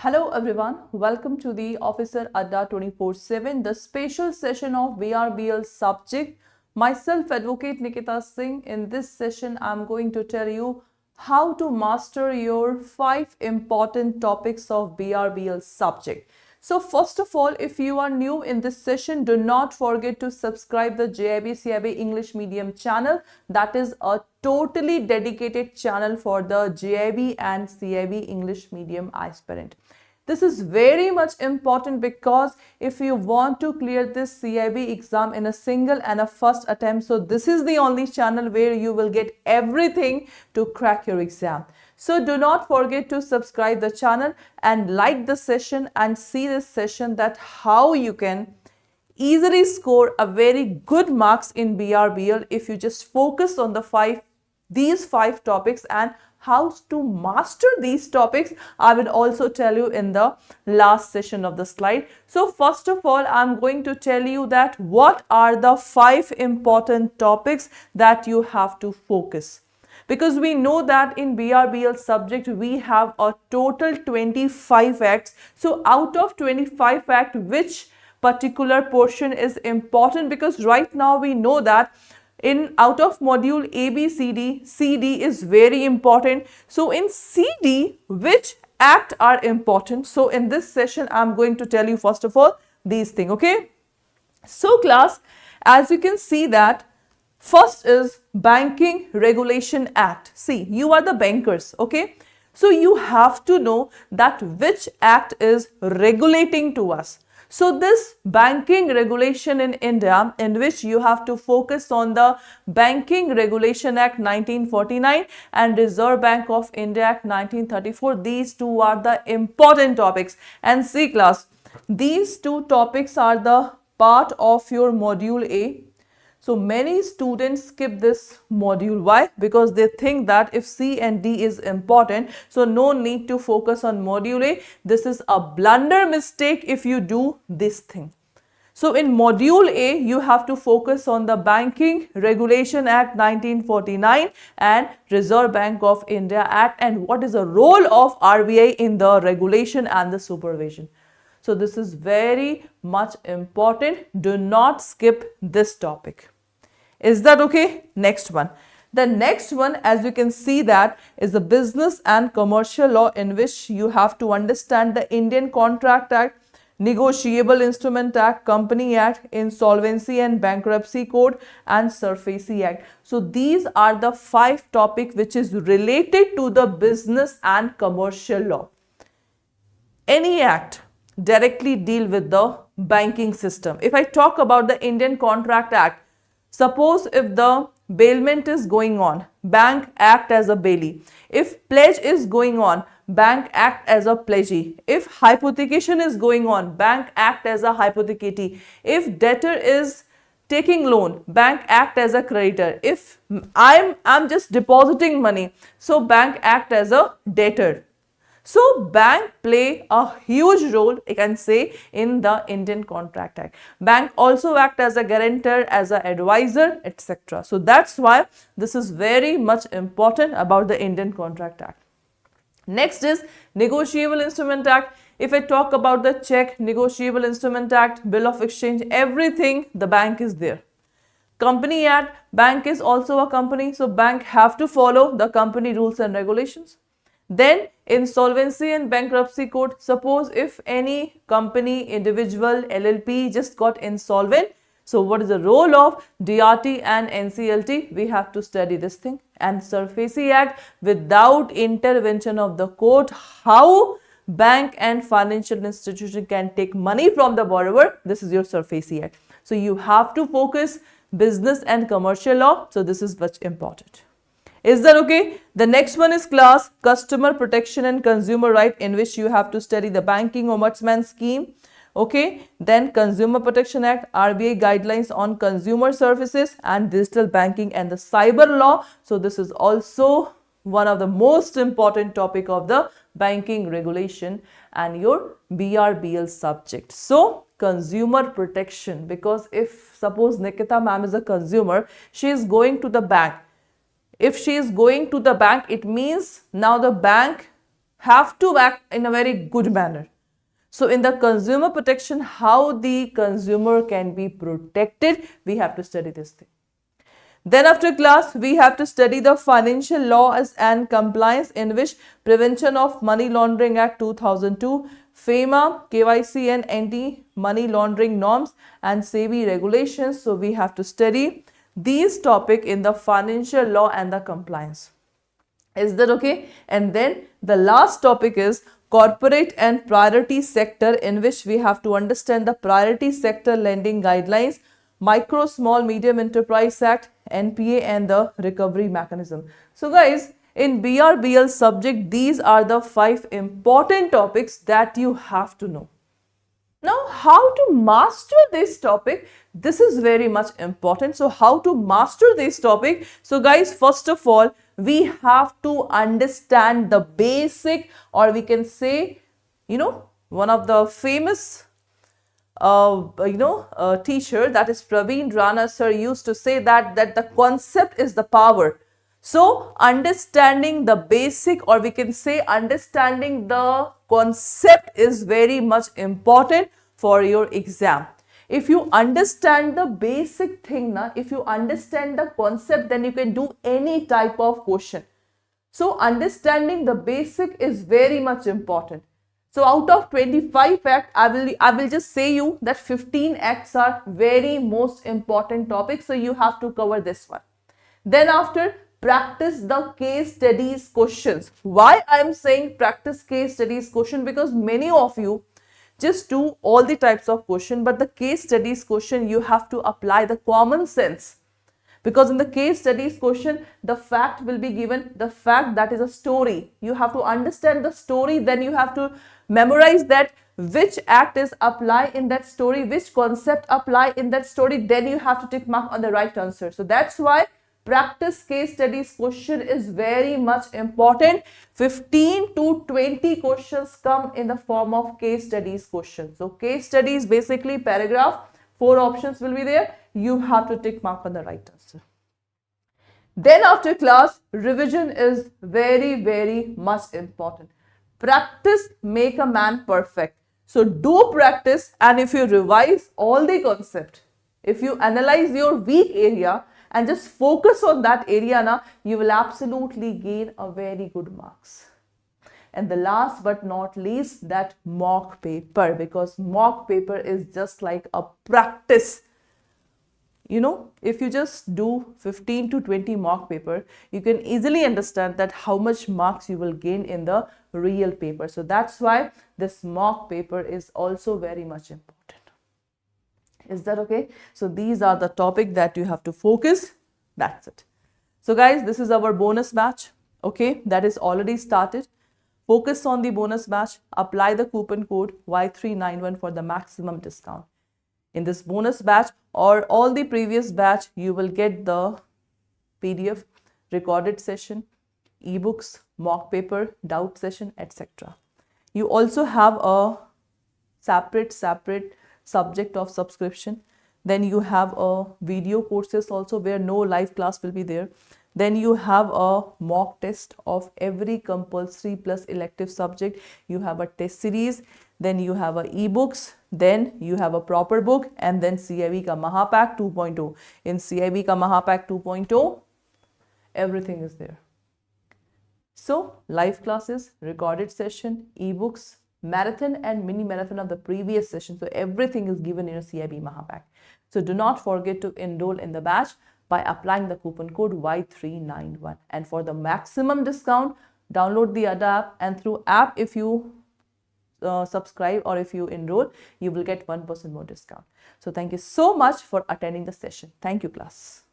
Hello everyone, welcome to the Officer Adda 24/7, the special session of BRBL subject. Myself, Advocate Nikkita Singh. In this session, I'm going to tell you how to master your 5 important topics of BRBL subject. So first of all, if you are new in this session, do not forget to subscribe the CAIIB English Medium channel. That is a totally dedicated channel for the CAIIB and CAIIB English Medium aspirant. This is very much important because if you want to clear this CAIIB exam in a single and a first attempt, so this is the only channel where you will get everything to crack your exam. So do not forget to subscribe the channel and like the session and see this session that how you can easily score a very good marks in BRBL if you just focus on these five topics, and how to master these topics I will also tell you in the last session of the slide. So first of all, I'm going to tell you that what are the 5 important topics that you have to focus. Because we know that in BRBL subject we have a total 25 acts. So out of 25 acts, which particular portion is important? Because right now we know that out of module A, B, C, D, CD is very important. So in CD, which act are important? So in this session, I'm going to tell you first of all these things, okay? So class, as you can see that first is Banking Regulation Act. See, you are the bankers, okay? So you have to know that which act is regulating to us. So this banking regulation in India, in which you have to focus on the Banking Regulation Act 1949 and Reserve Bank of India Act 1934. These two are the important topics. And see class, these two topics are the part of your module A. So many students skip this module. Why? Because they think that if C and D is important, so no need to focus on module A. This is a blunder mistake if you do this thing. So in module A, you have to focus on the Banking Regulation Act 1949 and Reserve Bank of India Act, and what is the role of RBI in the regulation and the supervision. So this is very much important. Do not skip this topic. Is that okay? Next one. The next one, as you can see, that is the Business and Commercial Law, in which you have to understand the Indian Contract Act, Negotiable Instrument Act, Company Act, Insolvency and Bankruptcy Code, and SURFACI Act. So these are the 5 topics which is related to the business and commercial law. Any act directly deal with the banking system. If I talk about the Indian Contract Act, suppose if the bailment is going on, bank act as a bailee. If pledge is going on, bank act as a pledgee. If hypothecation is going on, bank act as a hypothecatee. If debtor is taking loan, bank act as a creditor. If I'm just depositing money, so bank act as a debtor. So bank play a huge role, I can say, in the Indian Contract Act. Bank also act as a guarantor, as an advisor, etc. So that's why this is very much important about the Indian Contract Act. Next is Negotiable Instrument Act. If I talk about the check, Negotiable Instrument Act, Bill of Exchange, everything, the bank is there. Company Act, bank is also a company, so bank have to follow the company rules and regulations. Then Insolvency and Bankruptcy Code. Suppose if any company, individual, LLP just got insolvent, so what is the role of DRT and NCLT? We have to study this thing. And SURFACI Act, without intervention of the court, how bank and financial institution can take money from the borrower. This is your SURFACI Act. So you have to focus business and commercial law. So this is much important. Is that okay? The next one is class Customer Protection and Consumer Right, in which you have to study the Banking Ombudsman Scheme. Okay. Then Consumer Protection Act, RBI Guidelines on Consumer Services, and Digital Banking and the Cyber Law. So this is also one of the most important topic of the banking regulation and your BRBL subject. So consumer protection, because if suppose Nikkita Ma'am is a consumer, she is going to the bank. If she is going to the bank, it means now the bank have to act in a very good manner. So in the consumer protection, how the consumer can be protected, we have to study this thing. Then after class, we have to study the financial laws and compliance, in which Prevention of Money Laundering Act 2002, FEMA, KYC and anti-money laundering norms and SEBI regulations. So we have to study these topics in the financial law and the compliance. Is that okay? And then the last topic is corporate and priority sector, in which we have to understand the priority sector lending guidelines, Micro Small Medium Enterprise Act, NPA and the recovery mechanism. So guys, in BRBL subject, these are the 5 important topics that you have to know. Now, how to master this topic? This is very much important. So, how to master this topic? So, guys, first of all, we have to understand the basic, or we can say, one of the famous teacher, that is Praveen Rana sir, used to say that the concept is the power. So understanding the basic, or we can say understanding the concept, is very much important for your exam. If you understand the basic thing, if you understand the concept, then you can do any type of question. So understanding the basic is very much important. So out of 25 acts, I will just say you that 15 acts are very most important topics. So you have to cover this one. Then after, practice the case studies questions. Why I am saying practice case studies question? Because many of you just do all the types of question, but the case studies question, you have to apply the common sense. Because in the case studies question, the fact will be given, the fact that is a story. You have to understand the story, then you have to memorize that which act is applied in that story, which concept apply in that story, then you have to tick mark on the right answer. So that's why practice case studies question is very much important. 15 to 20 questions come in the form of case studies questions. So case studies, basically paragraph, 4 options will be there. You have to tick mark on the right answer. Then after class, revision is very, very much important. Practice make a man perfect. So do practice, and if you revise all the concept, if you analyze your weak area and just focus on that area, you will absolutely gain a very good marks. And the last but not least, that mock paper, because mock paper is just like a practice. If you just do 15 to 20 mock paper, you can easily understand that how much marks you will gain in the real paper. So that's why this mock paper is also very much important. Is that okay? So these are the topic that you have to focus. That's it. So guys, this is our bonus batch. Okay, that is already started. Focus on the bonus batch. Apply the coupon code Y391 for the maximum discount. In this bonus batch or all the previous batch, you will get the PDF, recorded session, ebooks, mock paper, doubt session, etc. You also have a separate subject of subscription. Then you have a video courses also, where no live class will be there. Then you have a mock test of every compulsory plus elective subject. You have a test series. Then you have a ebooks. Then you have a proper book, and then CAIIB ka Mahapack 2.0. In CAIIB ka Mahapack 2.0, everything is there. So live classes, recorded session, ebooks, marathon and mini marathon of the previous session. So everything is given in a CAIIB Mahapack. So do not forget to enroll in the batch by applying the coupon code Y391. And for the maximum discount, download the ADA app, and through app, if you subscribe or if you enroll, you will get 1% more discount. So thank you so much for attending the session. Thank you, class.